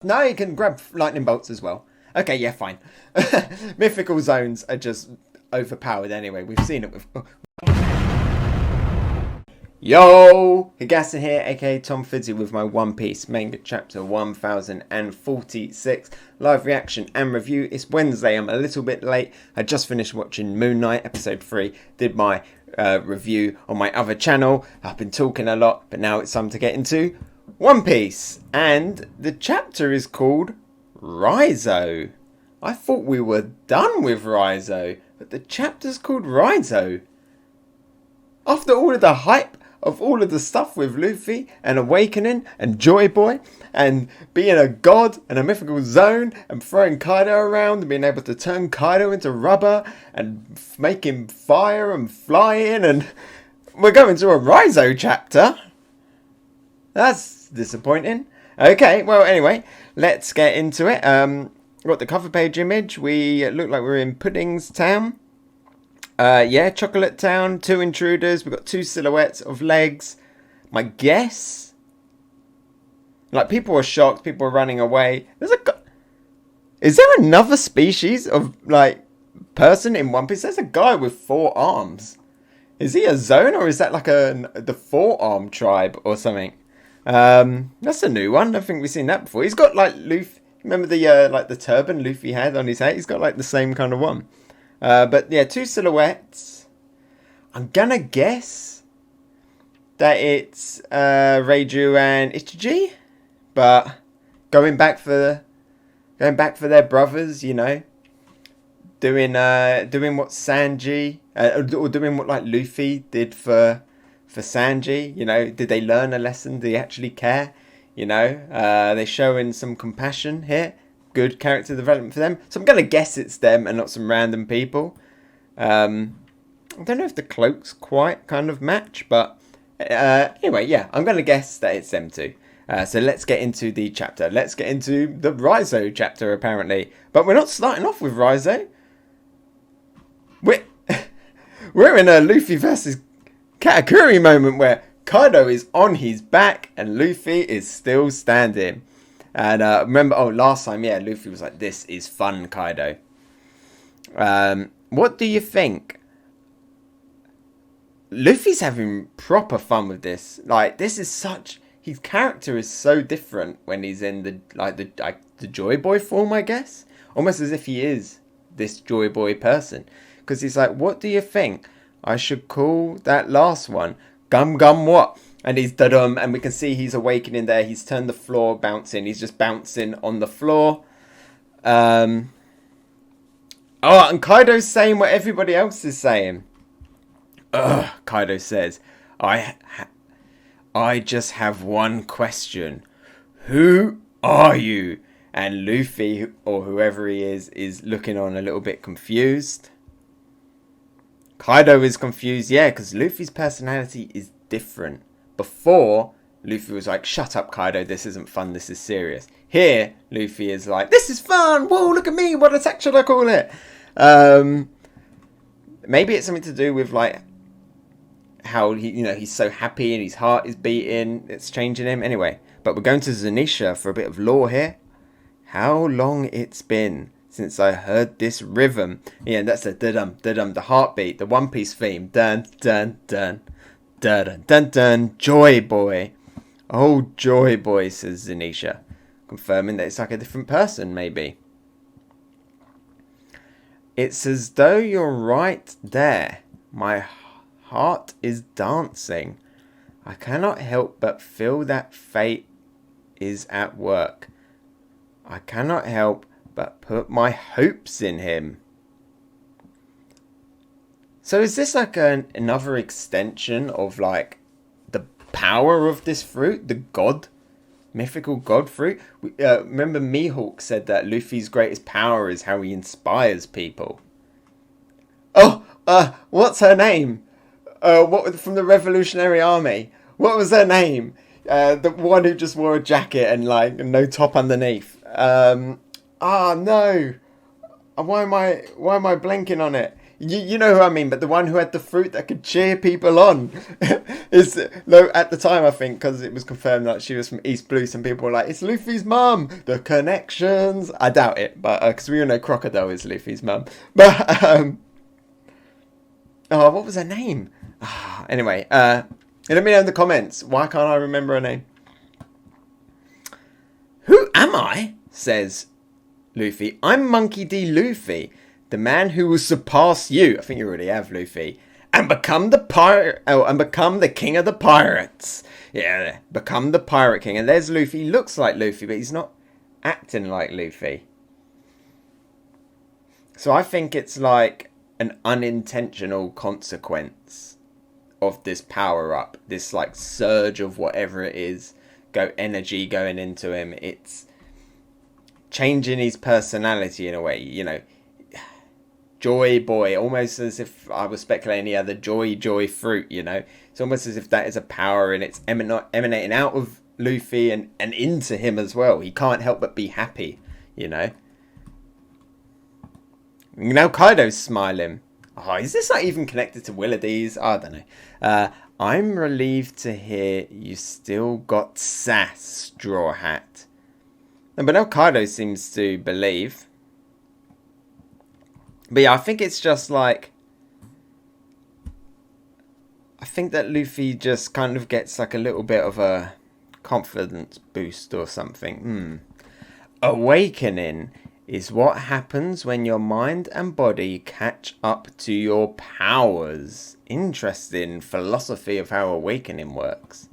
No, you can grab lightning bolts as well. Okay, yeah, fine. Mythical zones are just overpowered anyway. We've seen it with. Yo! Hegassen here, aka Tom Fizzy, with my One Piece manga chapter 1046 live reaction and review. It's Wednesday, I'm a little bit late. I just finished watching Moon Knight episode 3, did my review on my other channel. I've been talking a lot, but now it's time to get into One Piece. And the chapter is called Raizo. I thought we were done with Raizo, but the chapter's called Raizo. After all of the hype of all of the stuff with Luffy and Awakening and Joy Boy and being a god and a mythical zone and throwing Kaido around and being able to turn Kaido into rubber and make him fire and fly in, and we're going to a Raizo chapter. That's disappointing. Okay, well, anyway, let's get into it. Got the cover page image. We look like we're in Pudding's Town. Yeah, Chocolate Town, 2 intruders. We've got 2 silhouettes of legs. My guess? Like, people are shocked. People are running away. Is there another species of, like, person in One Piece? There's a guy with 4 arms. Is he a zone, or is that like the 4-arm tribe or something? That's a new one. I don't think we've seen that before. He's got, like, Luffy. Remember the, like, the turban Luffy had on his head? He's got, like, the same kind of one. But yeah, 2 silhouettes. I'm gonna guess that it's Raizo and Ichiji, but going back for their brothers, you know, doing what Sanji or doing what like Luffy did for Sanji. You know, did they learn a lesson? Do they actually care? You know, they're showing some compassion here. Good character development for them. So I'm going to guess it's them and not some random people. I don't know if the cloaks quite kind of match, but anyway, yeah, I'm going to guess that it's them too. So let's get into the chapter. Let's get into the Raizo chapter, apparently. But we're not starting off with Raizo. We're in a Luffy versus Katakuri moment where Kaido is on his back and Luffy is still standing. And remember, last time, yeah, Luffy was like, "This is fun, Kaido." What do you think? Luffy's having proper fun with this. Like, this is his character is so different when he's in the Joy Boy form, I guess. Almost as if he is this Joy Boy person. Because he's like, "What do you think? I should call that last one Gum Gum what?" And he's da-dum, and we can see he's awakening there. He's turned the floor bouncing. He's just bouncing on the floor. And Kaido's saying what everybody else is saying. Ugh, Kaido says, I just have one question. Who are you? And Luffy, or whoever he is looking on a little bit confused. Kaido is confused, yeah, because Luffy's personality is different. Before, Luffy was like, "Shut up, Kaido, this isn't fun, this is serious." Here, Luffy is like, "This is fun! Whoa, look at me, what attack should I call it?" Maybe it's something to do with, like, how he's so happy and his heart is beating. It's changing him. Anyway, but we're going to Zanisha for a bit of lore here. How long it's been since I heard this rhythm. Yeah, that's the da-dum, da-dum, the heartbeat, the One Piece theme. Dun, dun, dun. Dun dun dun dun, Joy Boy. Oh, Joy Boy, says Zanisha, confirming that it's like a different person, maybe. It's as though you're right there. My heart is dancing. I cannot help but feel that fate is at work. I cannot help but put my hopes in him. So is this like another extension of like the power of this fruit, the mythical god fruit? Remember Mihawk said that Luffy's greatest power is how he inspires people. Oh, what's her name? From the Revolutionary Army? What was her name? The one who just wore a jacket and like no top underneath. No. Why am I blanking on it? You know who I mean, but the one who had the fruit that could cheer people on. Is though at the time, I think, because it was confirmed that she was from East Blue, some people were like, it's Luffy's mum. The connections. I doubt it, but because we all know Crocodile is Luffy's mum. But oh, what was her name? Anyway, let me know in the comments. Why can't I remember her name? Who am I? Says Luffy. I'm Monkey D. Luffy, the man who will surpass you. I think you already have, Luffy. And become the pirate. Oh, and become the king of the pirates. Yeah, become the pirate king. And there's Luffy. He looks like Luffy, but he's not acting like Luffy. So I think it's like an unintentional consequence of this power up. This like surge of whatever it is. Energy going into him. It's changing his personality in a way, you know. Joy boy, almost as if I was speculating he had the joy fruit, you know. It's almost as if that is a power and it's emanating out of Luffy and into him as well. He can't help but be happy, you know. Now Kaido's smiling. Oh, is this not even connected to Willardy's? I don't know. I'm relieved to hear you still got sass, Straw Hat. But now Kaido seems to believe. But yeah, I think it's just like... I think that Luffy just kind of gets like a little bit of a confidence boost or something. Awakening is what happens when your mind and body catch up to your powers. Interesting philosophy of how awakening works.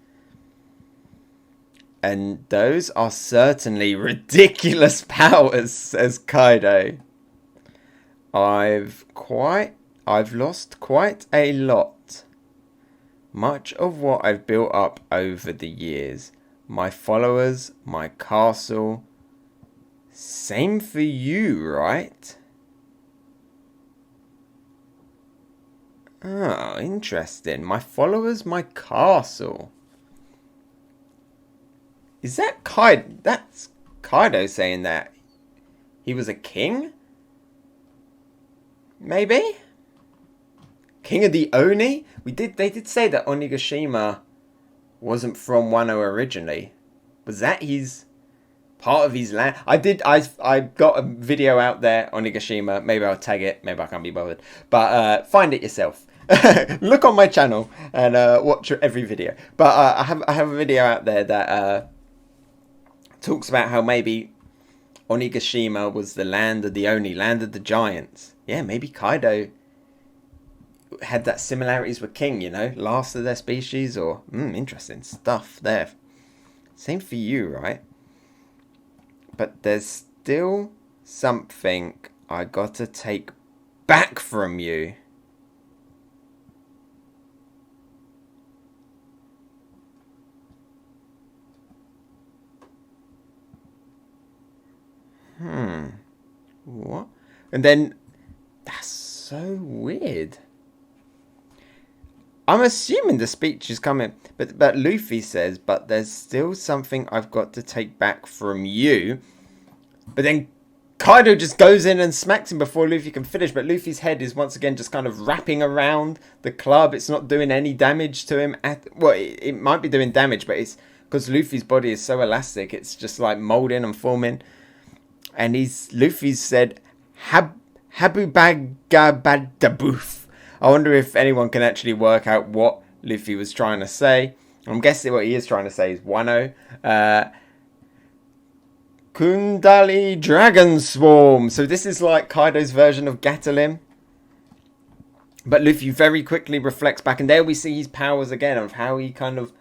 And those are certainly ridiculous powers, says Kaido. I've lost quite a lot. Much of what I've built up over the years. My followers, my castle. Same for you, right? Oh, interesting. My followers, my castle. Is that Kaido? That's Kaido saying that he was a king? Maybe? King of the Oni? They did say that Onigashima wasn't from Wano originally. Was that his part of his land? I got a video out there on Onigashima. Maybe I'll tag it. Maybe I can't be bothered. But find it yourself. Look on my channel and watch every video. But I have a video out there that talks about how maybe Onigashima was the land of the Oni, land of the giants. Yeah, maybe Kaido had that similarities with King, you know, last of their species, or interesting stuff there. Same for you, right? But there's still something I gotta take back from you. What? And then, that's so weird. I'm assuming the speech is coming, but Luffy says, but there's still something I've got to take back from you. But then Kaido just goes in and smacks him before Luffy can finish, but Luffy's head is once again just kind of wrapping around the club. It's not doing any damage to him. It might be doing damage, but it's because Luffy's body is so elastic, it's just like molding and forming. And Luffy's said, Habubagabadaboof. I wonder if anyone can actually work out what Luffy was trying to say. I'm guessing what he is trying to say is Wano. Kundali Dragon Swarm. So this is like Kaido's version of Gatalim. But Luffy very quickly reflects back. And there we see his powers again of how he kind of...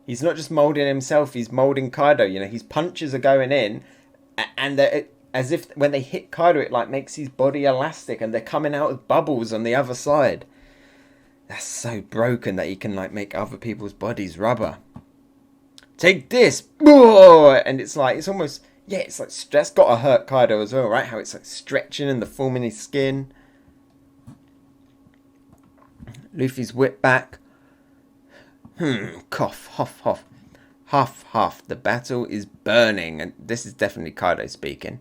He's not just molding himself, he's molding Kaido. You know, his punches are going in. And as if when they hit Kaido, it like makes his body elastic, and they're coming out with bubbles on the other side. That's so broken that he can like make other people's bodies rubber. Take this, and it's almost it's like that's gotta hurt Kaido as well, right? How it's like stretching and the form in his skin. Luffy's whip back. Cough, huff, huff. Huff, huff, the battle is burning. And this is definitely Kaido speaking.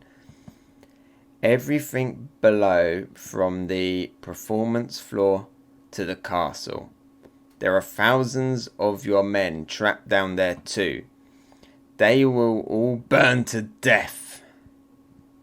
everything below from the performance floor to the castle. There are thousands of your men trapped down there too. They will all burn to death.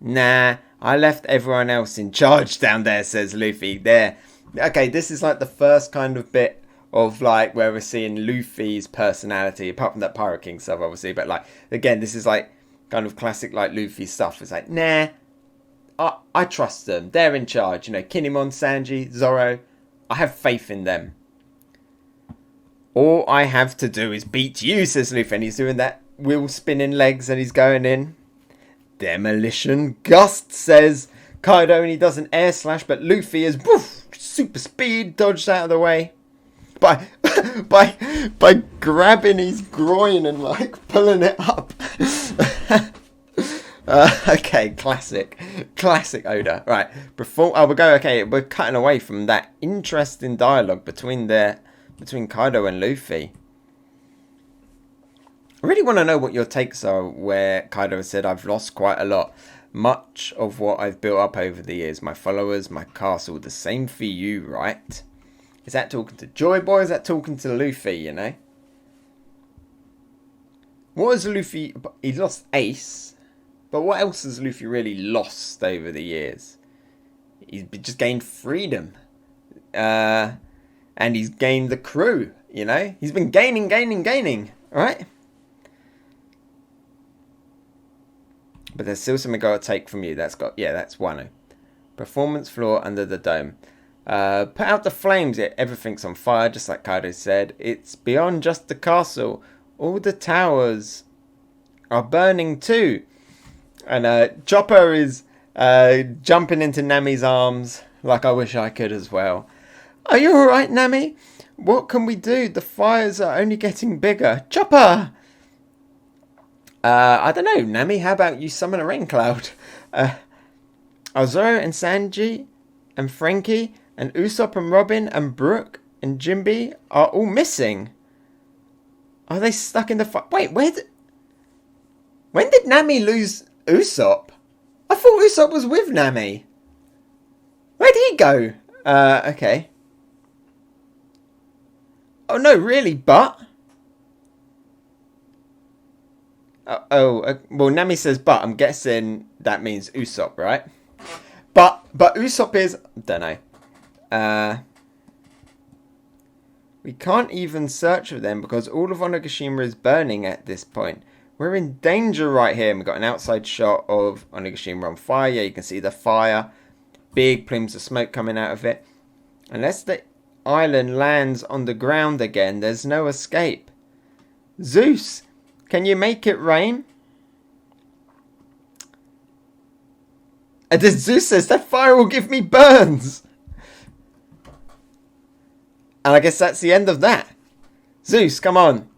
Nah, I left everyone else in charge down there, says Luffy. There. Okay, this is like the first kind of bit of like where we're seeing Luffy's personality, apart from that Pirate King stuff, obviously. But like, again, this is like kind of classic like Luffy stuff. It's like, nah, I trust them. They're in charge. You know, Kinemon, Sanji, Zoro. I have faith in them. All I have to do is beat you, says Luffy. And he's doing that wheel spinning legs and he's going in. Demolition Gust, says Kaido, and he does an air slash, but Luffy is woof, super speed, dodged out of the way by grabbing his groin and like pulling it up. Okay, classic Oda. Right, before we'll go. Okay, we're cutting away from that interesting dialogue between Kaido and Luffy. I really want to know what your takes are where Kaido said, I've lost quite a lot. Much of what I've built up over the years. My followers, my castle. The same for you, right? Is that talking to Joy Boy? Is that talking to Luffy, you know? What has Luffy... He lost Ace. But what else has Luffy really lost over the years? He's just gained freedom. And he's gained the crew, you know? He's been gaining. Alright? But there's still something I gotta take from you. That's Wano. Performance floor under the dome. Put out the flames. Yeah, everything's on fire, just like Kaido said. It's beyond just the castle. All the towers are burning too. And Chopper is jumping into Nami's arms like I wish I could as well. Are you alright, Nami? What can we do? The fires are only getting bigger. Chopper! I don't know, Nami, how about you summon a rain cloud? Zoro and Sanji and Frankie and Usopp and Robin and Brook and Jinbe are all missing. Are they stuck in the fire? Wait, when did Nami lose Usopp? I thought Usopp was with Nami. Where did he go? Okay. Oh no, really, but... well, Nami says but. I'm guessing that means Usopp, right? But Usopp is... don't know. We can't even search for them because all of Onigashima is burning at this point. We're in danger right here. And we've got an outside shot of Onigashima on fire. Yeah, you can see the fire. Big plumes of smoke coming out of it. Unless the island lands on the ground again, there's no escape. Zeus, can you make it rain? And then Zeus says, that fire will give me burns. And I guess that's the end of that. Zeus, come on.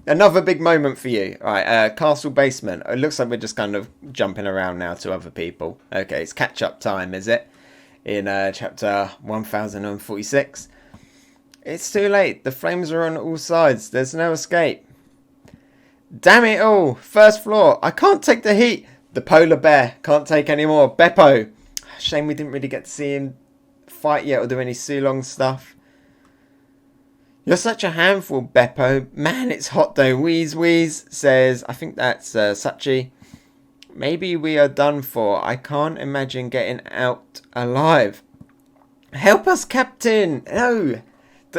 Another big moment for you. Alright, castle basement. It looks like we're just kind of jumping around now to other people. Okay, it's catch-up time, is it? In chapter 1046. It's too late. The flames are on all sides. There's no escape. Damn it all. First floor. I can't take the heat. The polar bear. Can't take any more. Beppo. Shame we didn't really get to see him fight yet or do any Sulong stuff. You're such a handful, Beppo. Man, it's hot though. Wheeze Wheeze says, I think that's Sachi. Maybe we are done for. I can't imagine getting out alive. Help us, Captain. No.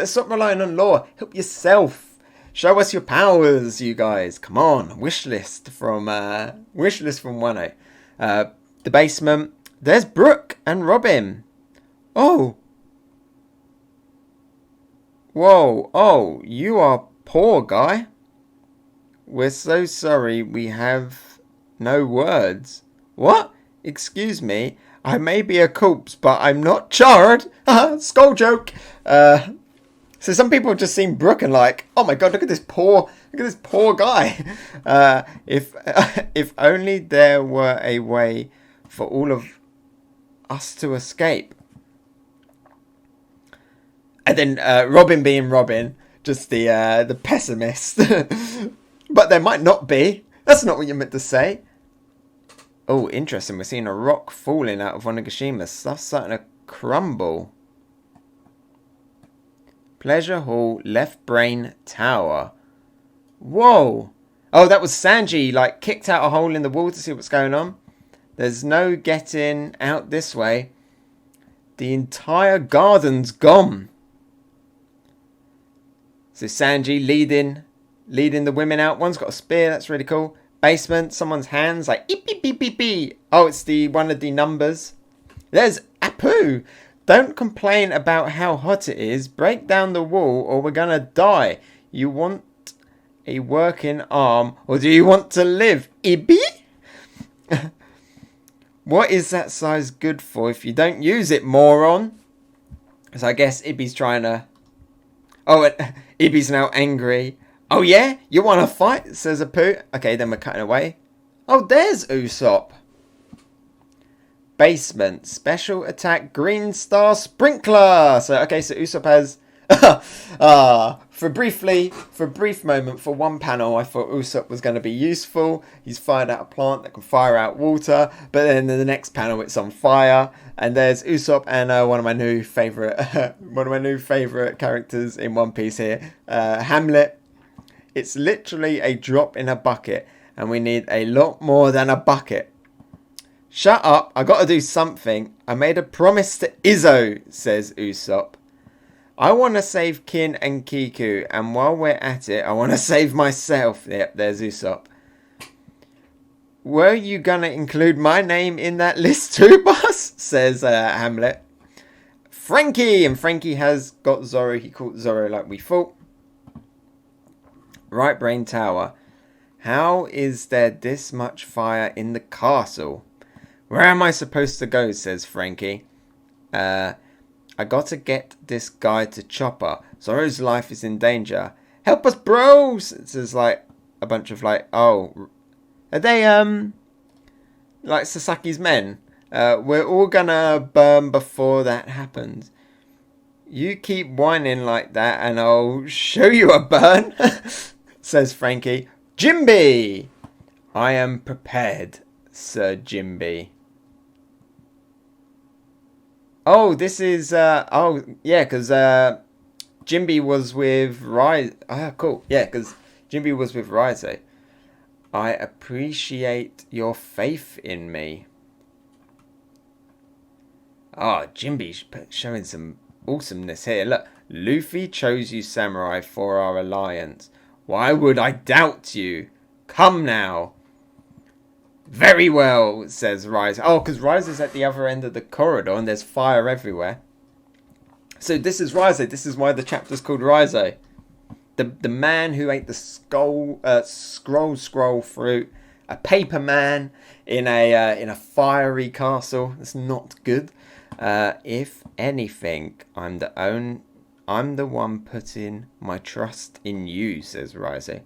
Stop relying on law. Help yourself. Show us your powers, you guys. Come on. Wish list from Wano. The basement. There's Brook and Robin. Oh. Whoa. Oh, you are poor, guy. We're so sorry. We have no words. What? Excuse me. I may be a corpse, but I'm not charred. Skull joke. So some people have just seen Brook and like, oh my god, look at this poor guy. If only there were a way for all of us to escape. And then Robin being Robin, just the pessimist. But there might not be. That's not what you meant to say. Oh, interesting. We're seeing a rock falling out of Onigashima. Stuff's starting to crumble. Pleasure Hall, left brain tower. Whoa. Oh, that was Sanji, like, kicked out a hole in the wall to see what's going on. There's no getting out this way. The entire garden's gone. So Sanji leading the women out. One's got a spear. That's really cool. Basement. Someone's hands like eep, beep, beep, beep, beep. Oh, it's one of the numbers. There's Apu. Don't complain about how hot it is. Break down the wall or we're going to die. You want a working arm or do you want to live? Ibi? What is that size good for if you don't use it, moron? So I guess Ibby's trying to... Oh, Ibby's now angry. Oh yeah? You want to fight? Says Apu. Okay, then we're cutting away. Oh, there's Usopp. Basement. Special attack green star sprinkler. So, okay, so Usopp has... for a brief moment, for one panel, I thought Usopp was going to be useful. He's fired out a plant that can fire out water, but then in the next panel, it's on fire. And there's Usopp and one of my new favorite characters in One Piece here, Hamlet. It's literally a drop in a bucket, and we need a lot more than a bucket. Shut up! I got to do something. I made a promise to Izzo, says Usopp. I want to save Kin and Kiku, and while we're at it, I want to save myself. Yep, there's Usopp. Were you gonna include my name in that list too, boss? Says Hamlet. Frankie! And Frankie has got Zoro. He caught Zoro like we thought. Right brain tower. How is there this much fire in the castle? Where am I supposed to go? Says Frankie. I gotta get this guy to Chopper. Zoro's life is in danger. Help us, bros! Says like a bunch of like, oh, are they like Sasaki's men? We're all gonna burn before that happens. You keep whining like that, and I'll show you a burn. Says Frankie. Jimby, I am prepared, Sir Jimby. Oh, this is, oh, yeah, because Jimby was with Raizo. Ah, cool. Yeah, because Jimby was with Raizo. I appreciate your faith in me. Ah, Jimby's showing some awesomeness here. Look, Luffy chose you, Samurai, for our alliance. Why would I doubt you? Come now. Very well, says Raizo. Oh, because Raizo's at the other end of the corridor and there's fire everywhere. So this is Raizo. This is why the chapter's called Raizo. The man who ate the scroll fruit. A paper man in a fiery castle. That's not good. If anything, I'm the one putting my trust in you, says Raizo.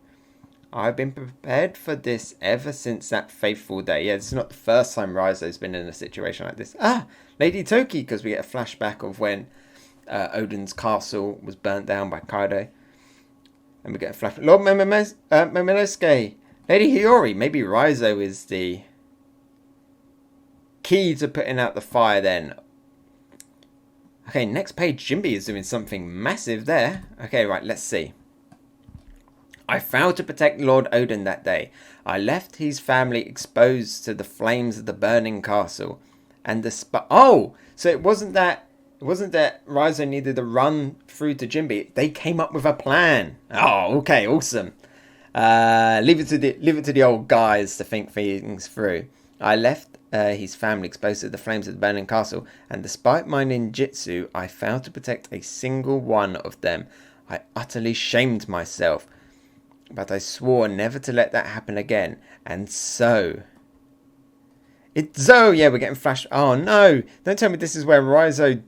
I've been prepared for this ever since that fateful day. Yeah, it's not the first time Raizo's been in a situation like this. Ah, Lady Toki, because we get a flashback of when Odin's castle was burnt down by Kaido. And we get a flashback. Lord Momonosuke, Lady Hiyori. Maybe Raizo is the key to putting out the fire then. Okay, next page, Jimby is doing something massive there. Okay, right, let's see. I failed to protect Lord Odin that day. I left his family exposed to the flames of the burning castle. And oh, so it wasn't that Raizo needed to run through to Jimby. They came up with a plan. Oh, okay, awesome. Leave it to the old guys to think things through. I left his family exposed to the flames of the burning castle, and despite my ninjutsu, I failed to protect a single one of them. I utterly shamed myself. But I swore never to let that happen again. And so... yeah, we're getting flash... Oh, no! Don't tell me this is where Raizo...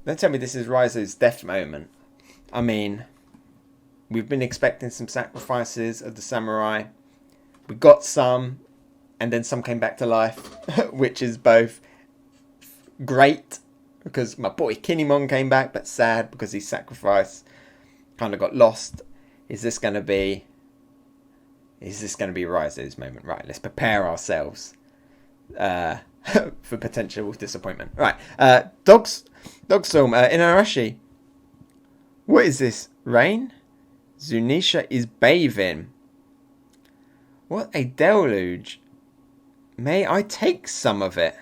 Don't tell me this is Raizo's death moment. I mean... We've been expecting some sacrifices of the samurai. We got some. And then some came back to life. Which is both great. Because my boy Kinemon came back. But sad because his sacrifice kind of got lost. Is this going to be Is this going to be Raizo's moment? Right, let's prepare ourselves for potential disappointment. Right, Dog Storm, Inarashi. What is this? Rain? Zunisha is bathing. What a deluge. May I take some of it?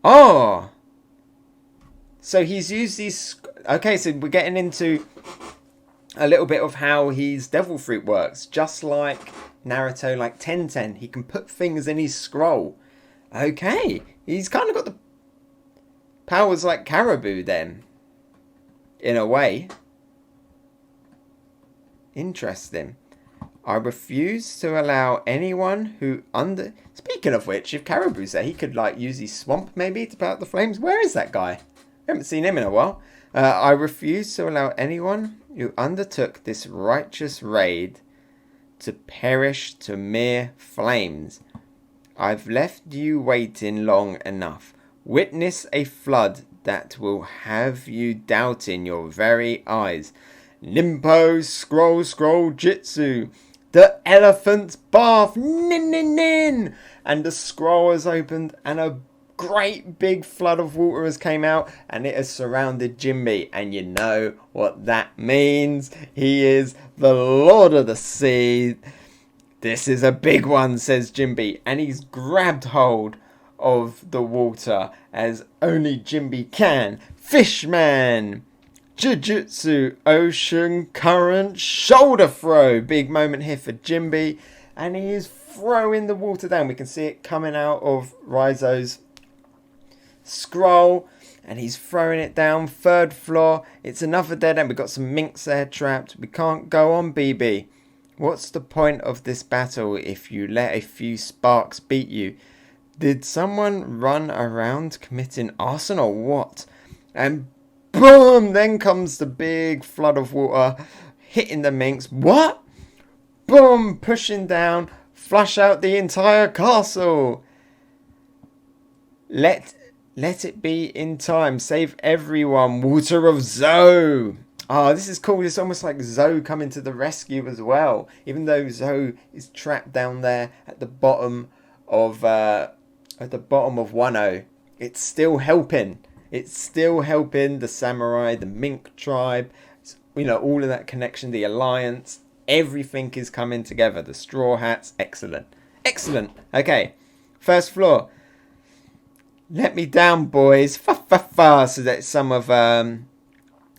Oh! So he's used these... Okay, so we're getting into a little bit of how his devil fruit works. Just like Naruto, like Tenten. He can put things in his scroll. Okay. He's kind of got the powers like Caribou then. In a way. Interesting. I refuse to allow anyone who Speaking of which, if Caribou's there, he could like use his swamp maybe to put out the flames. Where is that guy? I haven't seen him in a while. I refuse to allow anyone who undertook this righteous raid to perish to mere flames. I've left you waiting long enough. Witness a flood that will have you doubting your very eyes. Nimpo, scroll, jitsu. The elephant's bath. Nin, nin, nin. And the scroll has opened and a great big flood of water has came out and it has surrounded Jinbe. And you know what that means. He is the Lord of the Sea. This is a big one, says Jinbe. And he's grabbed hold of the water as only Jinbe can. Fishman. Jujutsu, ocean, current, shoulder throw. Big moment here for Jinbe. And he is throwing the water down. We can see it coming out of Raizo's scroll. And he's throwing it down. Third floor. It's another dead end. We've got some minks there trapped. We can't go on, BB. What's the point of this battle if you let a few sparks beat you? Did someone run around committing arson or what? And boom! Then comes the big flood of water hitting the minks. What? Boom! Pushing down. Flush out the entire castle. Let it be in time. Save everyone. Water of Zoe. Oh, this is cool. It's almost like Zoe coming to the rescue as well. Even though Zoe is trapped down there at the bottom of Wano, it's still helping. It's still helping the samurai, the mink tribe. You know, all of that connection, the alliance. Everything is coming together. The straw hats, excellent. Excellent. Okay, first floor. Let me down, boys. Fa fa fa. So that's some of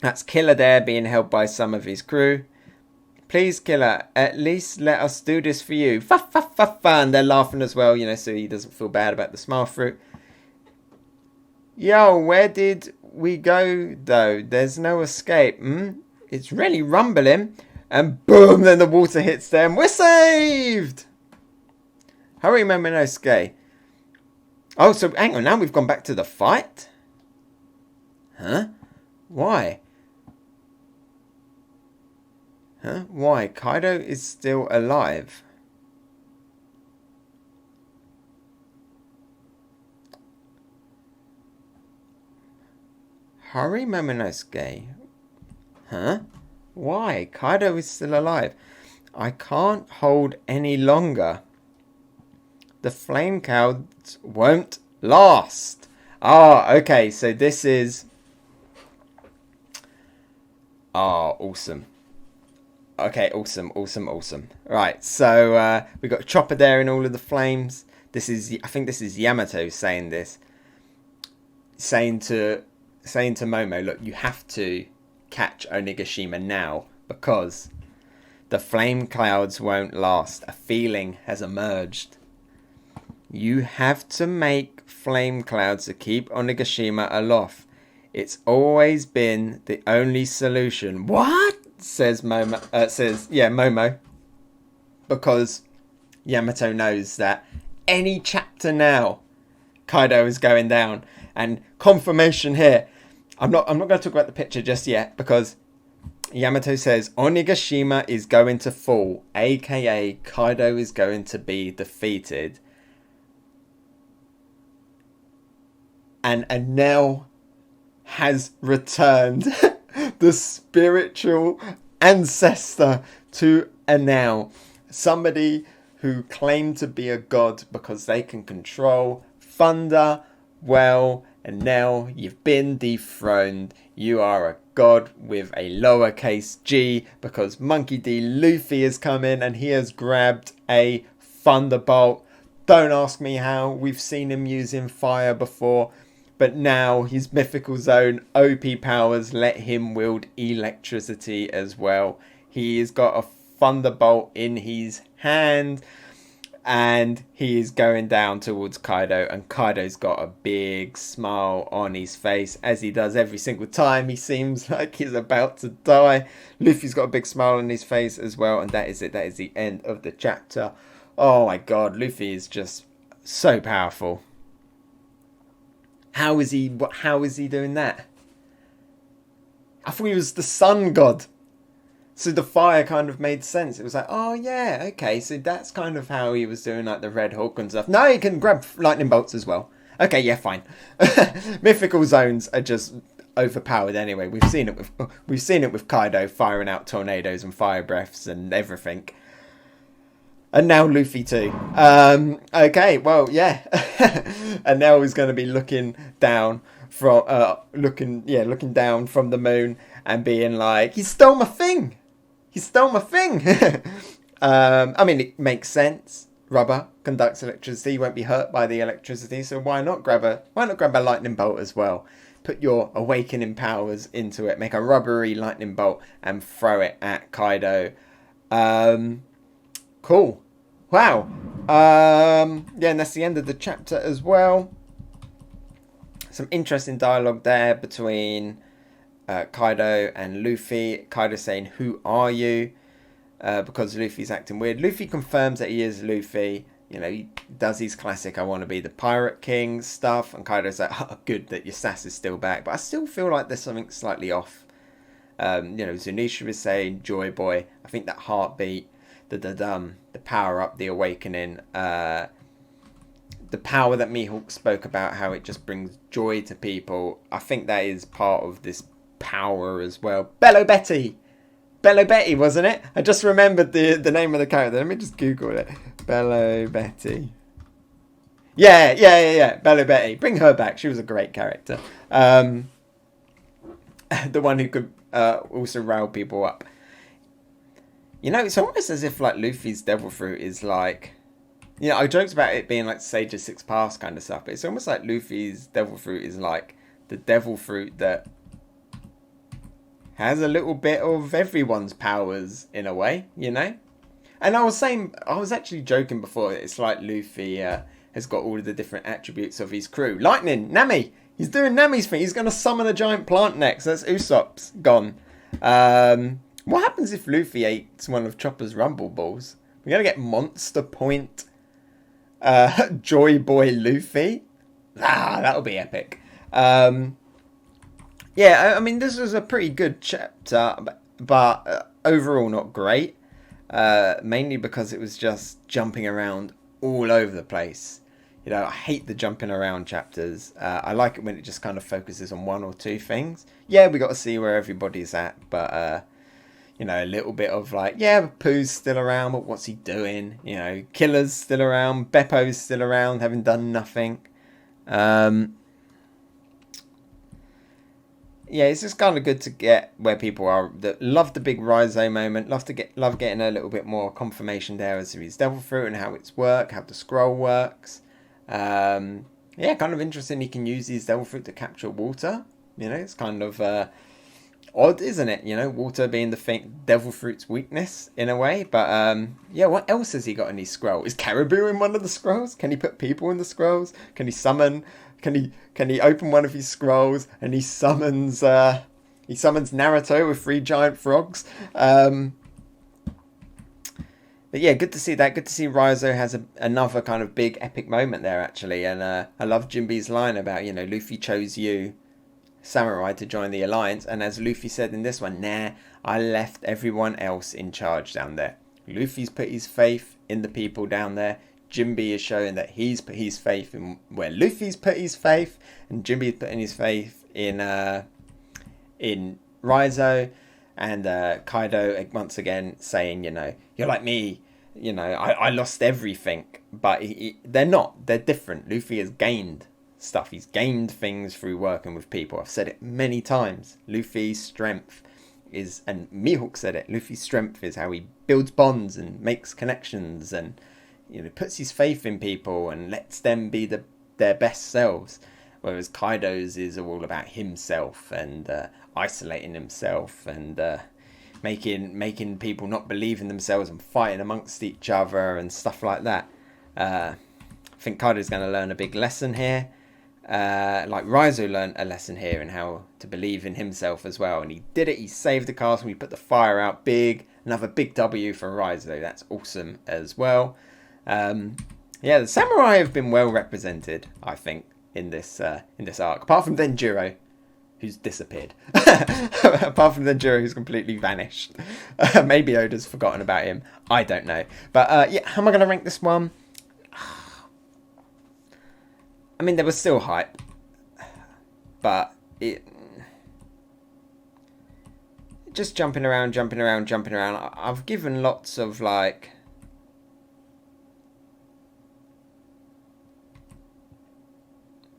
that's Killer there being held by some of his crew. Please, Killer, at least let us do this for you. Fa fa fa fa. And they're laughing as well, you know, so he doesn't feel bad about the smile fruit. Yo, where did we go though? There's no escape. It's really rumbling. And boom, then the water hits them. We're saved! Hurry, Momonosuke. Oh, so hang on, now we've gone back to the fight? Huh? Why? Huh? Why? Kaido is still alive. Hurry, Momonosuke. Huh? Why? Kaido is still alive. I can't hold any longer. The flame clouds won't last. Ah, okay. So this is... Ah, awesome. Okay, awesome. Right, so we got Chopper there in all of the flames. I think this is Yamato saying this. Saying to Momo, look, you have to catch Onigashima now because the flame clouds won't last. A feeling has emerged. You have to make flame clouds to keep Onigashima aloft. It's always been the only solution. What? Says Momo. Momo. Because Yamato knows that any chapter now, Kaido is going down. And confirmation here. I'm not going to talk about the picture just yet because Yamato says Onigashima is going to fall, aka Kaido is going to be defeated. And Enel has returned, the spiritual ancestor to And now, somebody who claimed to be a god because they can control thunder, well, Enel, you've been dethroned. You are a god with a lowercase g because Monkey D. Luffy has come in and he has grabbed a thunderbolt. Don't ask me how. We've seen him using fire before. But now his mythical zone OP powers let him wield electricity as well. He's got a thunderbolt in his hand. And he is going down towards Kaido. And Kaido's got a big smile on his face. As he does every single time. He seems like he's about to die. Luffy's got a big smile on his face as well. And that is it. That is the end of the chapter. Oh my god. Luffy is just so powerful. How is he doing that? I thought he was the sun god. So the fire kind of made sense. It was like, oh yeah, okay. So that's kind of how he was doing like the Red Hawk and stuff. No, he can grab lightning bolts as well. Okay, yeah, fine. Mythical zones are just overpowered anyway. We've seen it with Kaido firing out tornadoes and fire breaths and everything. And now Luffy too. Okay, well, yeah. And now he's going to be looking down from looking down from the moon and being like, he stole my thing. He stole my thing. I mean, it makes sense. Rubber conducts electricity. You won't be hurt by the electricity, so why not grab a lightning bolt as well? Put your awakening powers into it. Make a rubbery lightning bolt and throw it at Kaido. Cool. Wow. Yeah, and that's the end of the chapter as well. Some interesting dialogue there between Kaido and Luffy. Kaido saying, "Who are you?" Because Luffy's acting weird. Luffy confirms that he is Luffy. You know, he does his classic "I want to be the Pirate King" stuff. And Kaido's like, "Oh, good that your sass is still back." But I still feel like there's something slightly off. Zunisha is saying, "Joy Boy." I think that heartbeat, the power up, the awakening, the power that Mihawk spoke about, how it just brings joy to people. I think that is part of this power as well. Bello Betty, wasn't it? I just remembered the name of the character. Let me just Google it. Bello Betty. Yeah. Bello Betty. Bring her back. She was a great character. The one who could also rile people up. You know, it's almost as if like Luffy's devil fruit is like, you know, I joked about it being like Sage's 6 Pass kind of stuff, but it's almost like Luffy's devil fruit is like the devil fruit that has a little bit of everyone's powers in a way, you know? And I was actually joking before, it's like Luffy has got all of the different attributes of his crew. Lightning, Nami! He's doing Nami's thing, he's going to summon a giant plant next, that's Usopp's gone. What happens if Luffy ate one of Chopper's Rumble Balls? We're going to get Monster Point Joy Boy Luffy. That'll be epic. Yeah, I mean, this was a pretty good chapter, but overall not great. Mainly because it was just jumping around all over the place. You know, I hate the jumping around chapters. I like it when it just kind of focuses on one or two things. Yeah, we got to see where everybody's at, but you know, a little bit of like, yeah, Pooh's still around, but what's he doing? You know, Killer's still around, Beppo's still around, having done nothing. Yeah, it's just kind of good to get where people are. Love the big Raizo moment. Love getting a little bit more confirmation there as to his devil fruit and how it's work, how the scroll works. Yeah, kind of interesting. He can use his devil fruit to capture water. You know, it's kind of odd, isn't it? You know, water being the devil fruit's weakness in a way. But yeah, what else has he got in his scroll? Is Caribou in one of the scrolls? Can he put people in the scrolls? Can he summon? Can he open one of his scrolls and he summons Naruto with 3 giant frogs? But yeah, good to see that. Good to see Raizo has another kind of big epic moment there actually. And I love Jinbe's line about, you know, Luffy chose you, Samurai, to join the alliance. And as Luffy said in this one, nah, I left everyone else in charge down there. Luffy's put his faith in the people down there. Jinbe is showing that he's put his faith in where Luffy's put his faith, and Jinbe's putting his faith in Raizo. And Kaido once again saying, you know, you're like me, you know, I lost everything. But they're not. They're different. Luffy has gained stuff. He's gained things through working with people. I've said it many times. Luffy's strength is, and Mihawk said it, Luffy's strength is how he builds bonds and makes connections and, you know, puts his faith in people and lets them be their best selves. Whereas Kaido's is all about himself and isolating himself and making people not believe in themselves and fighting amongst each other and stuff like that. I think Kaido's going to learn a big lesson here. Like Raizo learned a lesson here in how to believe in himself as well. And he did it. He saved the castle. He put the fire out. Another big W for Raizo. That's awesome as well. Yeah, the samurai have been well represented, I think, in this arc, apart from Denjiro, who's disappeared. Apart from Denjiro, who's completely vanished. Maybe Oda's forgotten about him. I don't know. But yeah, how am I going to rank this one? I mean, there was still hype, but it just jumping around. I've given lots of like.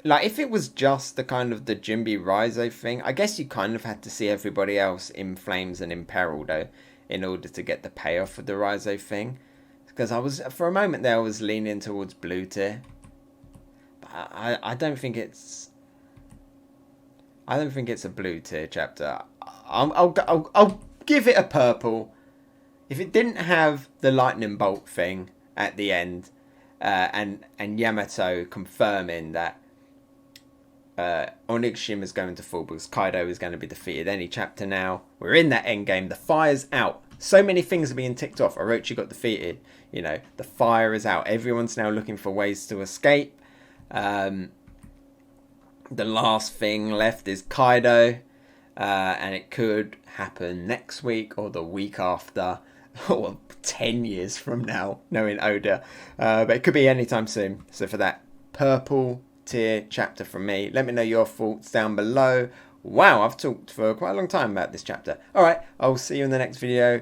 Like, if it was just the kind of the Jinbe Raizo thing, I guess you kind of had to see everybody else in flames and in peril, though, in order to get the payoff for the Raizo thing. Because for a moment there, I was leaning towards blue tier. But I don't think it's... I don't think it's a blue tier chapter. I'll give it a purple. If it didn't have the lightning bolt thing at the end, and Yamato confirming that Onigashima is going to fall because Kaido is going to be defeated any chapter now. We're in that end game. The fire's out. So many things are being ticked off. Orochi got defeated. You know, the fire is out. Everyone's now looking for ways to escape. The last thing left is Kaido. And it could happen next week or the week after. Or 10 years from now, knowing Oda. But it could be anytime soon. So for that purple tier chapter from me, let me know your thoughts down below. Wow, I've talked for quite a long time about this chapter. Alright, I'll see you in the next video.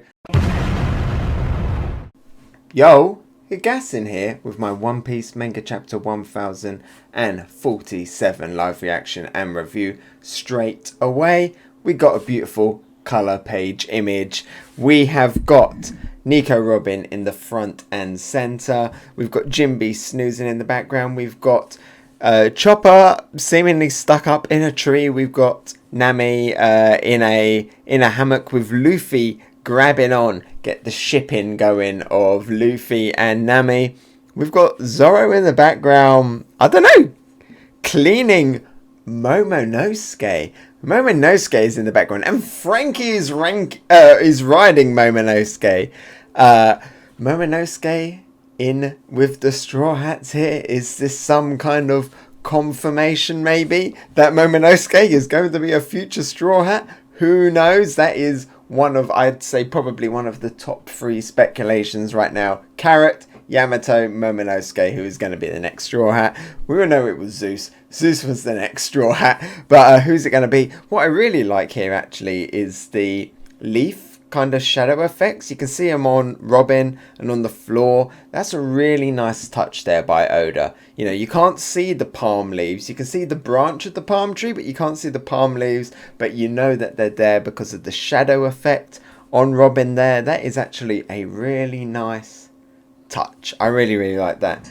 Yo, Hegassen here with my One Piece manga chapter 1047 live reaction and review straight away. We got a beautiful colour page image. We have got Nico Robin in the front and centre. We've got Jinbe snoozing in the background. We've got Chopper seemingly stuck up in a tree. We've got Nami in a hammock with Luffy grabbing on. Get the shipping going of Luffy and Nami. We've got Zoro in the background. I don't know. Cleaning Momonosuke. Momonosuke is in the background. And Frankie is riding Momonosuke. Momonosuke in with the Straw Hats here. Is this some kind of confirmation maybe that Momonosuke is going to be a future Straw Hat? Who knows? That is one of, I'd say, probably one of the top 3 speculations right now. Carrot, Yamato, Momonosuke, who is going to be the next Straw Hat. We all know it was Zeus. Zeus was the next Straw Hat. But who's it going to be? What I really like here, actually, is the leaf kind of shadow effects. You can see them on Robin and on the floor. That's a really nice touch there by Oda. You know, you can't see the palm leaves. You can see the branch of the palm tree, but you can't see the palm leaves. But you know that they're there because of the shadow effect on Robin there. That is actually a really nice touch. I really like that.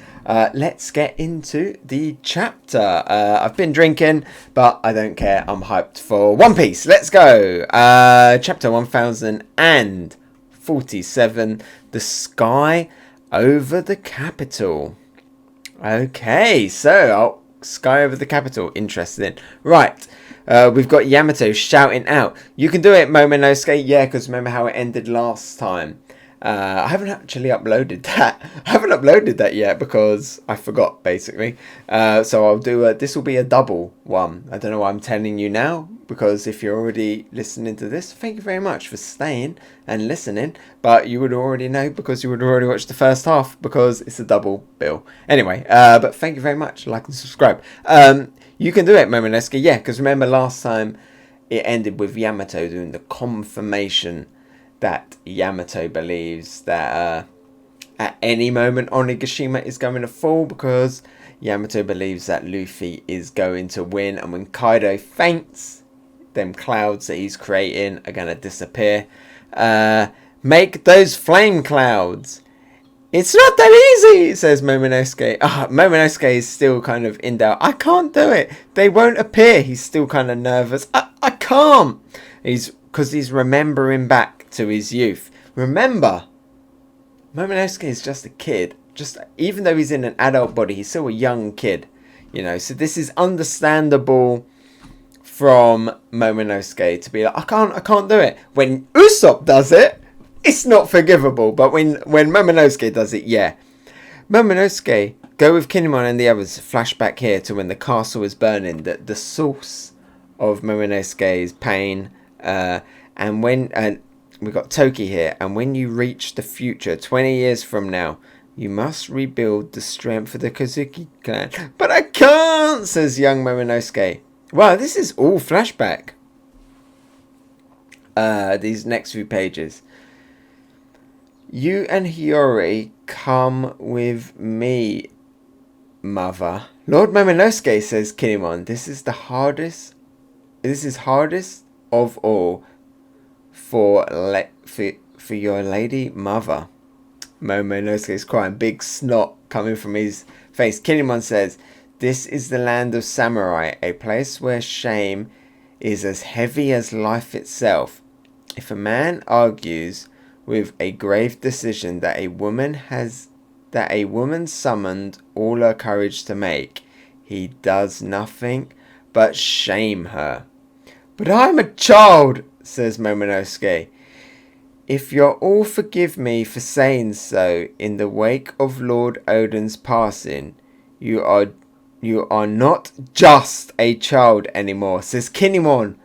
Let's get into the chapter. I've been drinking, but I don't care. I'm hyped for One Piece. Let's go. Chapter 1047. The Sky Over the Capital. Okay, so Sky Over the Capital. Interesting. Right. We've got Yamato shouting out, "You can do it, Momonosuke." Yeah, because remember how it ended last time. I haven't actually uploaded that. I haven't uploaded that yet because I forgot, basically. So I'll do this will be a double one. I don't know why I'm telling you now, because if you're already listening to this, thank you very much for staying and listening. But you would already know because you would already watch the first half because it's a double bill. Anyway, but thank you very much. Like and subscribe. You can do it, Momonosuke. Yeah, because remember last time it ended with Yamato doing the confirmation that Yamato believes that at any moment Onigashima is going to fall, because Yamato believes that Luffy is going to win, and when Kaido faints, them clouds that he's creating are going to disappear. Make those flame clouds. It's not that easy, says Momonosuke. Momonosuke is still kind of in doubt. I can't do it. They won't appear. He's still kind of nervous. I can't. Because he's remembering back to his youth. Remember, Momonosuke is just a kid. Even though he's in an adult body, he's still a young kid. You know, so this is understandable from Momonosuke to be like, I can't do it. When Usopp does it, it's not forgivable, but when Momonosuke does it, yeah. Momonosuke, go with Kinemon and the others. Flashback here to when the castle was burning. The source of Momonosuke's pain. And when we got Toki here. And when you reach the future, 20 years from now, you must rebuild the strength of the Kozuki clan. But I can't, says young Momonosuke. Wow, this is all flashback. These next few pages. You and Hiyori come with me, mother. Lord Momonosuke, says Kinemon. This is hardest of all for your lady mother. Momonosuke is crying, big snot coming from his face. Kinemon says, this is the land of samurai, a place where shame is as heavy as life itself. If a man argues with a grave decision that a woman summoned all her courage to make, he does nothing but shame her. But I'm a child, says Momonosuke. If you'll all forgive me for saying so, in the wake of Lord Odin's passing, you are not just a child anymore, says Kinemon,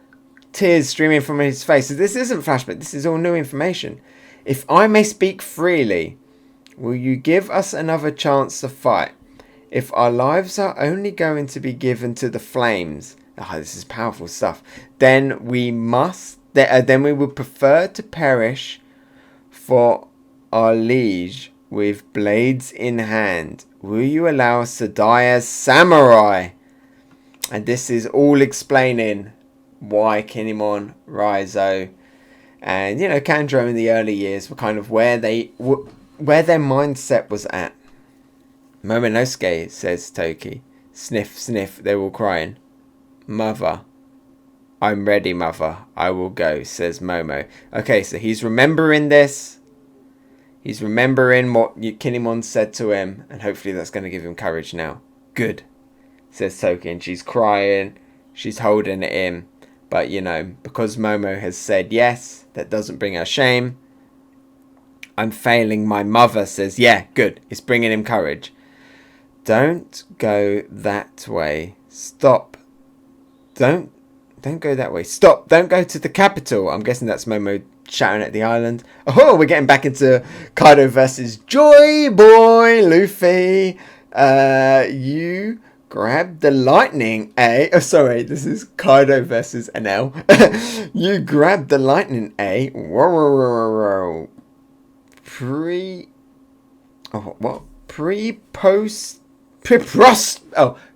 tears streaming from his face. So this isn't flashback, this is all new information. If I may speak freely, will you give us another chance to fight? If our lives are only going to be given to the flames, this is powerful stuff, then we would prefer to perish for our liege with blades in hand. Will you allow us to die as samurai? And this is all explaining why Kinemon, Raizo, and Kanjuro in the early years were kind of where their mindset was at. Momonosuke, says Toki. Sniff, sniff, they're all crying. Mother. I'm ready, mother. I will go, says Momo. Okay, so he's remembering this. He's remembering what Kinemon said to him, and hopefully that's going to give him courage now. Good, says Toki, and she's crying. She's holding it in. But, because Momo has said yes, that doesn't bring her shame. I'm failing my mother, says, yeah, good. It's bringing him courage. Don't go that way. Stop. Don't go that way. Stop. Don't go to the capital. I'm guessing that's Momo shouting at the island. Oh, we're getting back into Kaido versus Joy Boy Luffy. You grab the lightning, eh? Oh, sorry. This is Kaido versus Enel. You grab the lightning, eh?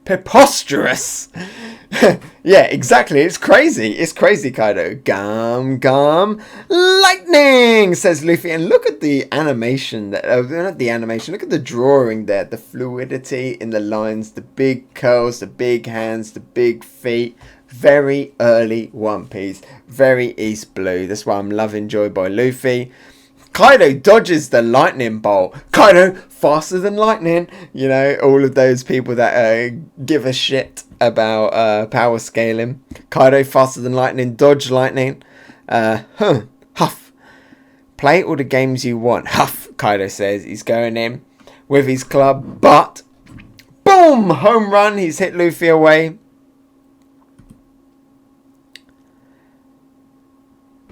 Preposterous. Yeah, exactly. It's crazy. It's crazy, Kaido. Gum, lightning, says Luffy. And look at the animation. Not the animation. Look at the drawing there. The fluidity in the lines. The big curls. The big hands. The big feet. Very early One Piece. Very East Blue. That's why I'm loving Joy Boy Luffy. Kaido dodges the lightning bolt. Kaido faster than lightning. All of those people that give a shit about power scaling. Kaido faster than lightning. Dodge lightning. Huff. Play all the games you want. Huff, Kaido says. He's going in with his club. But, boom! Home run. He's hit Luffy away.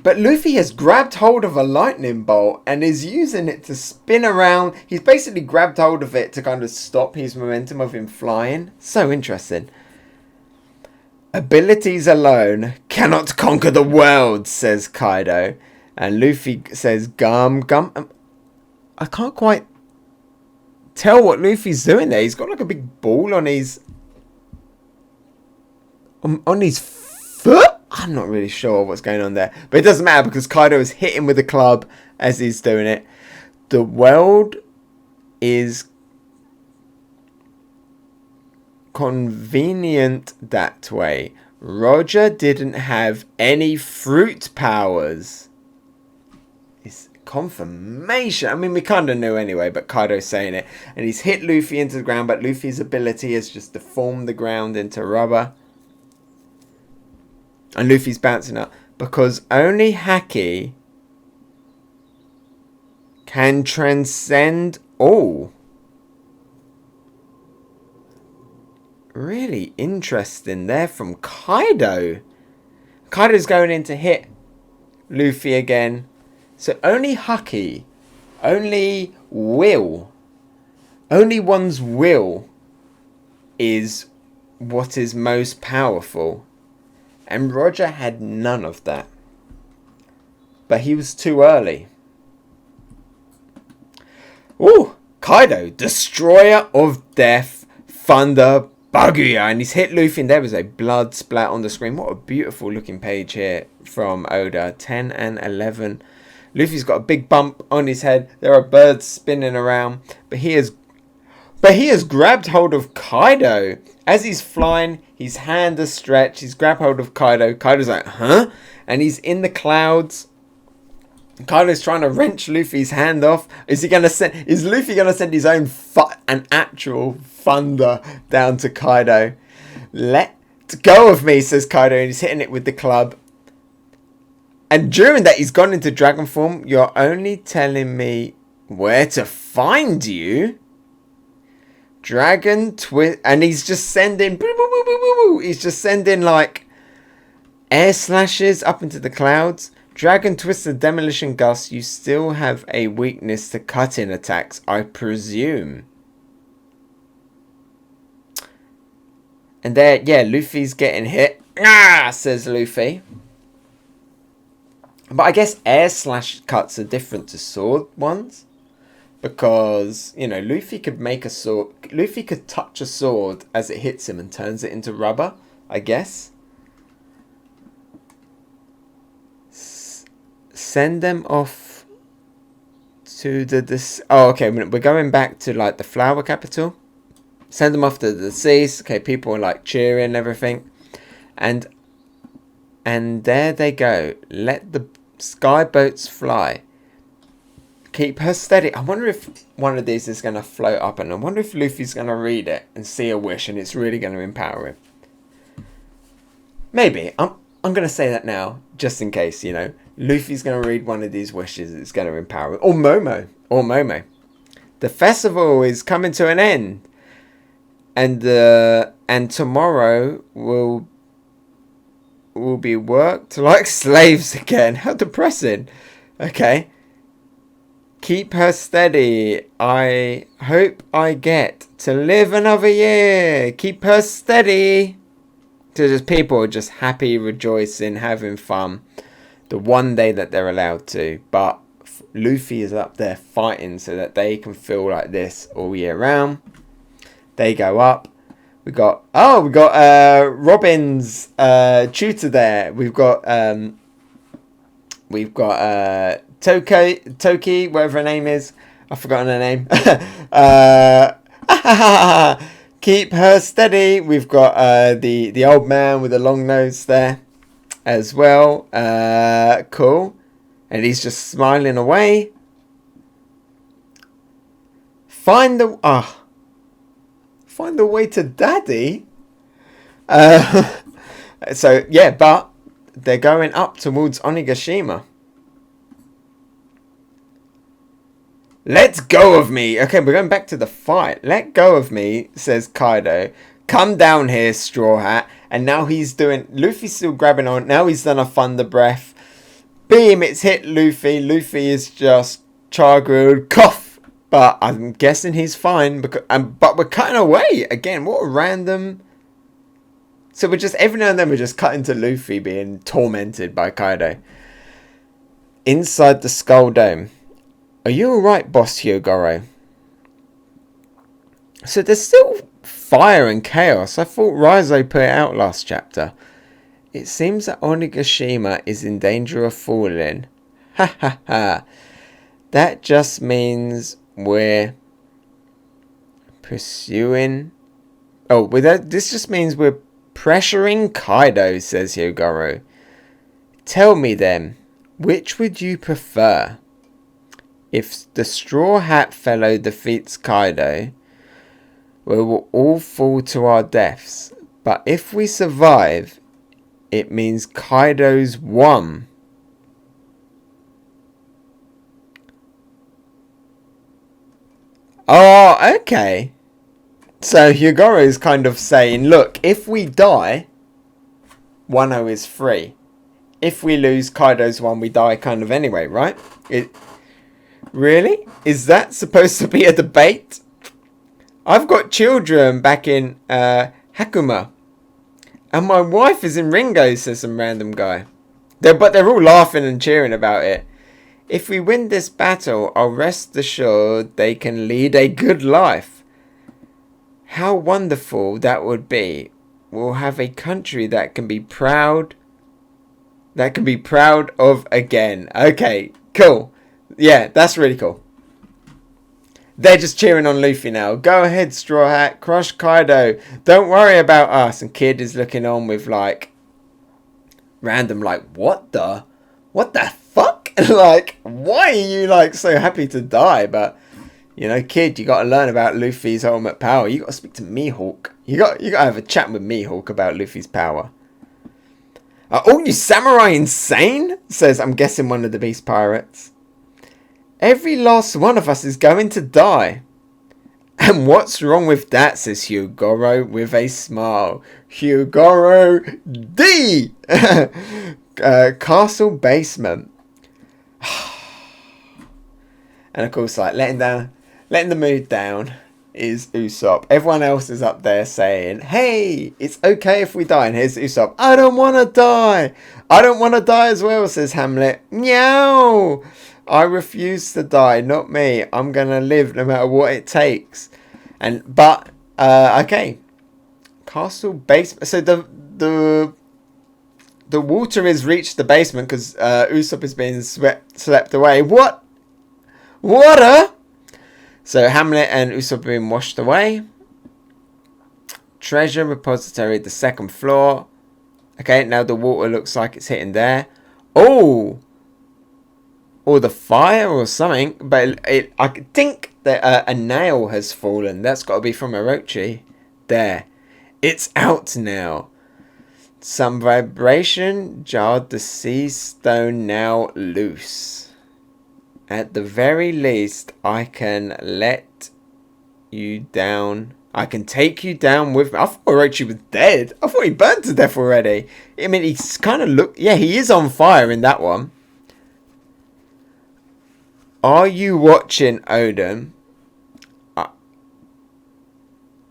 But Luffy has grabbed hold of a lightning bolt and is using it to spin around. He's basically grabbed hold of it to kind of stop his momentum of him flying. So interesting. Abilities alone cannot conquer the world, says Kaido. And Luffy says, Gum. I can't quite tell what Luffy's doing there. He's got like a big ball on his foot. I'm not really sure what's going on there. But it doesn't matter because Kaido is hitting with the club as he's doing it. The world is convenient that way. Roger didn't have any fruit powers. It's confirmation. I mean, we kind of knew anyway, but Kaido's saying it. And he's hit Luffy into the ground, but Luffy's ability is just to form the ground into rubber. And Luffy's bouncing up because only Haki can transcend all. Really interesting there from Kaido. Kaido's going in to hit Luffy again. So only Haki, only will, only one's will is what is most powerful. And Roger had none of that. But he was too early. Ooh, Kaido, Destroyer of Death, Thunder, Baguya. And he's hit Luffy and there was a blood splat on the screen. What a beautiful looking page here from Oda. 10 and 11. Luffy's got a big bump on his head. There are birds spinning around. But he has grabbed hold of Kaido. As he's flying, his hand is stretched. He's grabbed hold of Kaido. Kaido's like, huh? And he's in the clouds. Kaido's trying to wrench Luffy's hand off. Is Luffy gonna send his own an actual thunder down to Kaido? Let go of me, says Kaido, and he's hitting it with the club. And during that, he's gone into dragon form. You're only telling me where to find you. Dragon twist, and he's just sending. He's just sending like air slashes up into the clouds. Dragon Twister Demolition Gust, you still have a weakness to cut-in attacks, I presume. And there, yeah, Luffy's getting hit. Ah, says Luffy. But I guess air slash cuts are different to sword ones. Because, you know, Luffy could make a sword. Luffy could touch a sword as it hits him and turns it into rubber, I guess. Send them off to the... Oh, okay, we're going back to, like, the flower capital. Send them off to the seas. Okay, people are, like, cheering and everything. And there they go. Let the sky boats fly. Keep her steady. I wonder if one of these is going to float up. And I wonder if Luffy's going to read it and see a wish. And it's really going to empower him. Maybe. I'm going to say that now. Just in case, you know. Luffy's going to read one of these wishes. It's going to empower him. Or Momo. The festival is coming to an end. And tomorrow will be worked like slaves again. How depressing. Okay. Keep her steady. I hope I get to live another year. Keep her steady. So just people are just happy, rejoicing, having fun. The one day that they're allowed to. But Luffy is up there fighting so that they can feel like this all year round. They go up. We got Robin's tutor there. We've got Toki, whatever her name is. I've forgotten her name. Keep her steady. We've got the old man with the long nose there as well. Cool. And he's just smiling away. Find the way to Daddy. So yeah, but they're going up towards Onigashima. Let go of me. Okay, we're going back to the fight. Let go of me, says Kaido. Come down here, Straw Hat. And now he's doing... Luffy's still grabbing on. Now he's done a Thunder Breath. Beam, it's hit Luffy. Luffy is just char-grilled. Cough. But I'm guessing he's fine. But we're cutting away. Again, what a random So we're just, every now and then we're just cutting to Luffy being tormented by Kaido. Inside the Skull Dome. Are you alright, Boss Hyogoro? So there's still fire and chaos. I thought Raizo put it out last chapter. It seems that Onigashima is in danger of falling. Ha ha ha. That just means we're pursuing... Oh, this just means we're pressuring Kaido, says Hyogoro. Tell me then, which would you prefer? If the Straw Hat Fellow defeats Kaido, we will all fall to our deaths. But if we survive, it means Kaido's won. Oh, okay. So Hyogoro is kind of saying, look, if we die, Wano is free. If we lose, Kaido's won, we die kind of anyway, right? Really? Is that supposed to be a debate? I've got children back in Hakuma. And my wife is in Ringo, says some random guy. But they're all laughing and cheering about it. If we win this battle, I'll rest assured they can lead a good life. How wonderful that would be. We'll have a country that can be proud. That can be proud of again. Okay, cool. Yeah, that's really cool. They're just cheering on Luffy now. Go ahead, Straw Hat. Crush Kaido. Don't worry about us. And Kid is looking on with like random like, what the fuck? Like, why are you like so happy to die? But you know, Kid, you got to learn about Luffy's ultimate power. You got to speak to Mihawk. You got to have a chat with Mihawk about Luffy's power. Are all you samurai insane? Says, I'm guessing one of the Beast Pirates. Every last one of us is going to die. And what's wrong with that, says Hyogoro with a smile. Hyogoro D! Castle basement. And of course, like, letting the mood down is Usopp. Everyone else is up there saying, hey, it's okay if we die. And here's Usopp. I don't want to die. I don't want to die as well, says Hamlet. Meow. I refuse to die, not me. I'm going to live no matter what it takes. But okay. Castle basement. So the water has reached the basement because Usopp is being swept away. What? Water? So Hamlet and Usopp are being washed away. Treasure repository, the second floor. Okay, now the water looks like it's hitting there. Oh! Or the fire or something. But I think that a nail has fallen. That's got to be from Orochi. There. It's out now. Some vibration jarred the sea stone now loose. At the very least, I can let you down. I can take you down with me. I thought Orochi was dead. I thought he burned to death already. I mean, he's kind of look. Yeah, he is on fire in that one. Are you watching, Odin?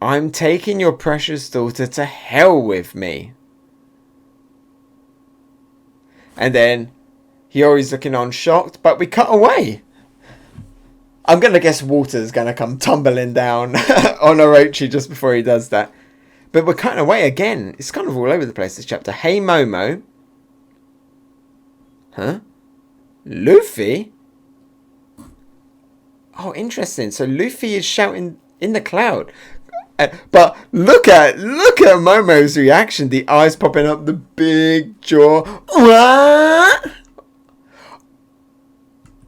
I'm taking your precious daughter to hell with me. And then Hiyori's looking on shocked, but we cut away. I'm going to guess water's going to come tumbling down on Orochi just before he does that. But we're cutting away again. It's kind of all over the place, this chapter. Hey, Momo. Huh? Luffy? Oh, interesting. So Luffy is shouting in the cloud. But look at Momo's reaction. The eyes popping up, the big jaw. What?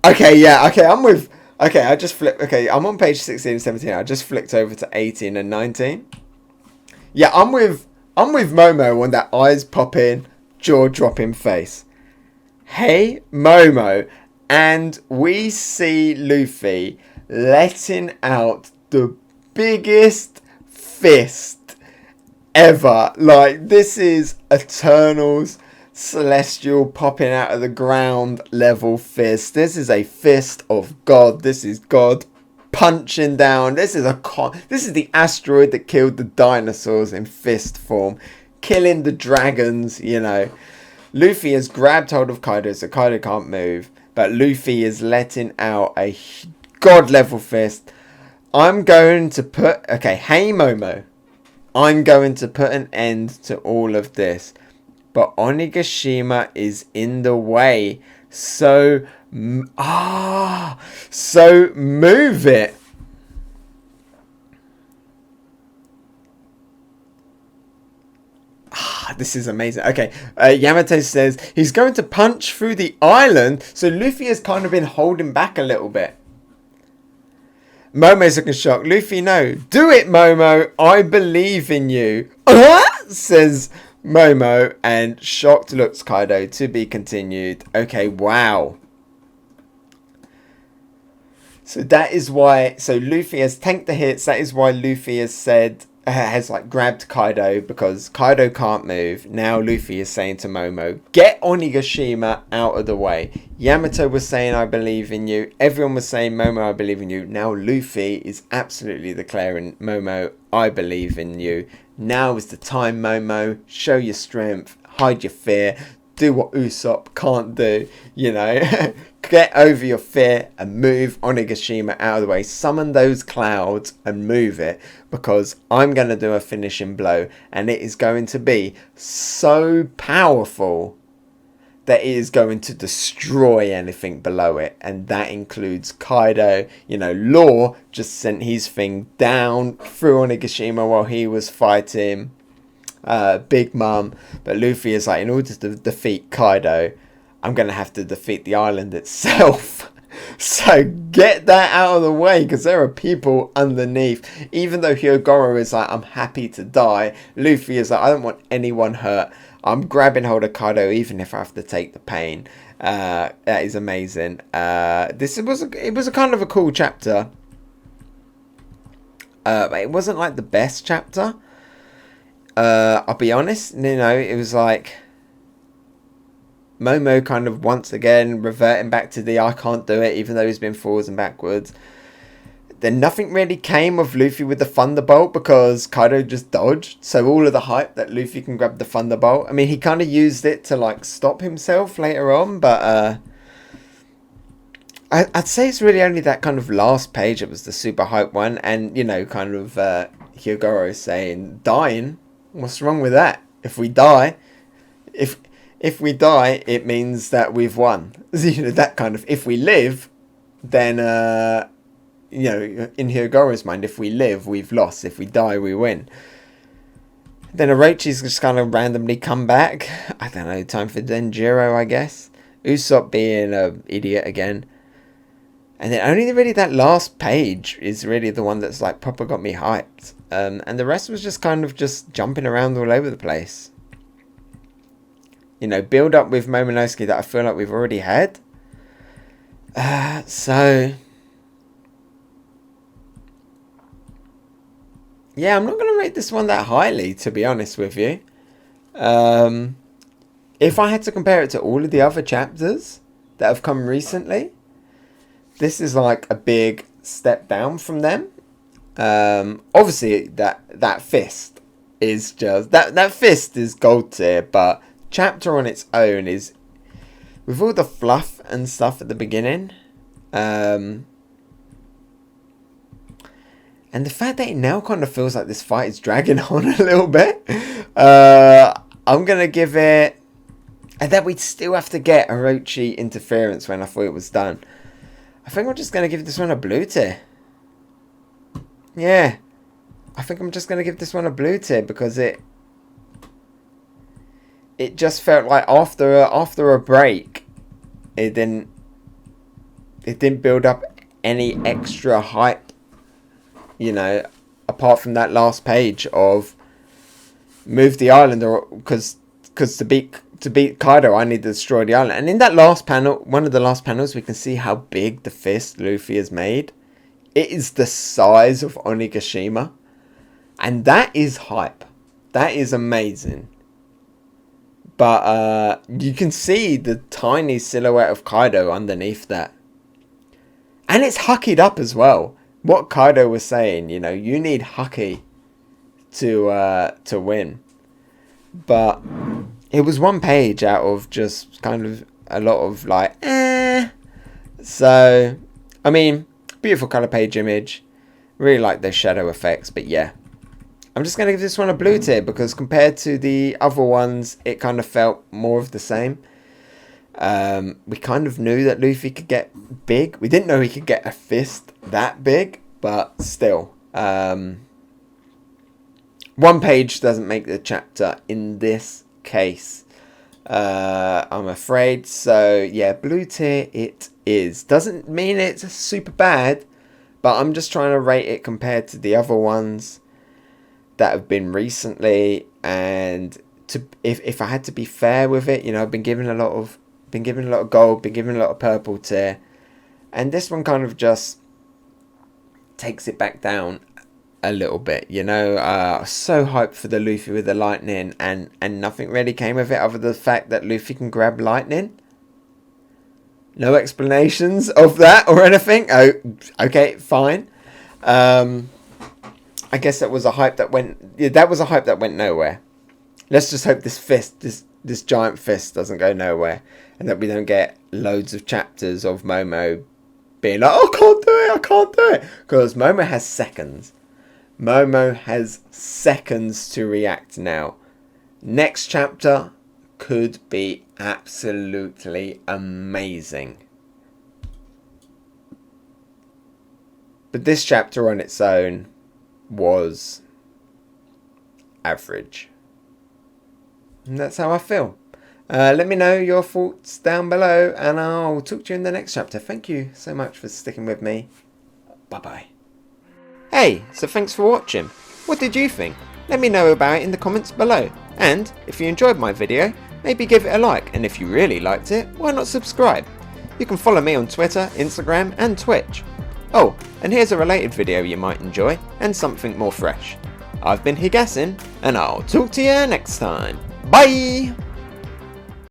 Okay, yeah. Okay, I just flipped. Okay, I'm on page 16 and 17. I just flicked over to 18 and 19. Yeah, I'm with Momo on that eyes popping, jaw dropping face. Hey, Momo. And we see Luffy letting out the biggest fist ever. Like, this is Eternal's celestial popping out of the ground level fist. This is a fist of God. This is God punching down. This is the asteroid that killed the dinosaurs in fist form. killing the dragons, you know. Luffy has grabbed hold of Kaido, so Kaido can't move. But Luffy is letting out a god-level fist. I'm going to put... Okay, hey Momo. I'm going to put an end to all of this. But Onigashima is in the way. So... So move it. This is amazing. Okay, Yamato says he's going to punch through the island. So Luffy has kind of been holding back a little bit. Momo's looking shocked. Luffy, no. Do it, Momo. I believe in you. Says Momo. And shocked looks Kaido. To be continued. Okay, wow. So that is why... So Luffy has tanked the hits. That is why Luffy has said... has like grabbed Kaido because Kaido can't move. Now Luffy is saying to Momo, get Onigashima out of the way. Yamato was saying, I believe in you. Everyone was saying, Momo, I believe in you. Now Luffy is absolutely declaring, Momo, I believe in you. Now is the time, Momo. Show your strength. Hide your fear. Do what Usopp can't do. You know, get over your fear and move Onigashima out of the way. Summon those clouds and move it, because I'm going to do a finishing blow, and it is going to be so powerful that it is going to destroy anything below it. And that includes Kaido. You know, Law just sent his thing down through Onigashima while he was fighting Big Mom. But Luffy is like, in order to defeat Kaido, I'm going to have to defeat the island itself. So get that out of the way, because there are people underneath. Even though Hyogoro is like, I'm happy to die, Luffy is like, I don't want anyone hurt. I'm grabbing hold of Kaido even if I have to take the pain. That is amazing. It was a kind of a cool chapter. But it wasn't like the best chapter. I'll be honest, you know, it was like Momo kind of once again reverting back to the I can't do it, even though he's been forwards and backwards. Then nothing really came of Luffy with the Thunderbolt because Kaido just dodged. So all of the hype that Luffy can grab the Thunderbolt. I mean, he kind of used it to like stop himself later on, but I'd say it's really only that kind of last page that was the super hype one. And, you know, kind of Hyogoro saying, dying? What's wrong with that? If we die, if we die, it means that we've won. You know, that kind of, if we live, then, you know, in Hyogoro's mind, if we live, we've lost. If we die, we win. Then Orochi's just kind of randomly come back. I don't know, time for Denjiro, I guess. Usopp being an idiot again. And then only really that last page is really the one that's like proper got me hyped. And the rest was just kind of just jumping around all over the place. You know, build up with Momonosuke that I feel like we've already had. So... yeah, I'm not going to rate this one that highly, to be honest with you. If I had to compare it to all of the other chapters that have come recently, this is like a big step down from them. Obviously, that fist is just... That fist is gold tier, but chapter on its own is... with all the fluff and stuff at the beginning... and the fact that it now kind of feels like this fight is dragging on a little bit. I'm going to give it... and that we'd still have to get Orochi interference when I thought it was done. I think I'm just going to give this one a blue tier. Yeah. I think I'm just going to give this one a blue tier because it just felt like after a break, it didn't build up any extra hype. You know, apart from that last page of move the island, or because to beat Kaido, I need to destroy the island. And in that last panel, one of the last panels, we can see how big the fist Luffy has made. It is the size of Onigashima, and that is hype. That is amazing. But you can see the tiny silhouette of Kaido underneath that, and it's huckied up as well. What Kaido was saying, you know, you need Haki to win. but it was one page out of just kind of a lot of like, So, I mean, beautiful colour page image. Really like those shadow effects, but yeah. I'm just going to give this one a blue tier because compared to the other ones, it kind of felt more of the same. We kind of knew that Luffy could get big. We didn't know he could get a fist that big, but still. One page doesn't make the chapter in this case, I'm afraid. So yeah, blue tier it is. Doesn't mean it's super bad, but I'm just trying to rate it compared to the other ones that have been recently. And if I had to be fair with it, you know, I've been given a lot of gold, been given a lot of purple tier, and this one kind of just takes it back down a little bit, you know. So hyped for the Luffy with the lightning, and nothing really came of it other than the fact that Luffy can grab lightning. No explanations of that or anything. Oh, okay, fine. I guess that was a hype that went. Yeah, that was a hype that went nowhere. Let's just hope this giant fist doesn't go nowhere, and that we don't get loads of chapters of Momo being like, "Oh, I can't do it," because Momo has seconds. Momo has seconds to react now. Next chapter could be absolutely amazing. But this chapter on its own was average. And that's how I feel. Let me know your thoughts down below, and I'll talk to you in the next chapter. Thank you so much for sticking with me. Bye-bye. Hey, so thanks for watching. What did you think? Let me know about it in the comments below. And if you enjoyed my video, maybe give it a like, and if you really liked it, why not subscribe? You can follow me on Twitter, Instagram and Twitch. Oh, and here's a related video you might enjoy, and something more fresh. I've been Hegassen, and I'll talk to you next time. Bye!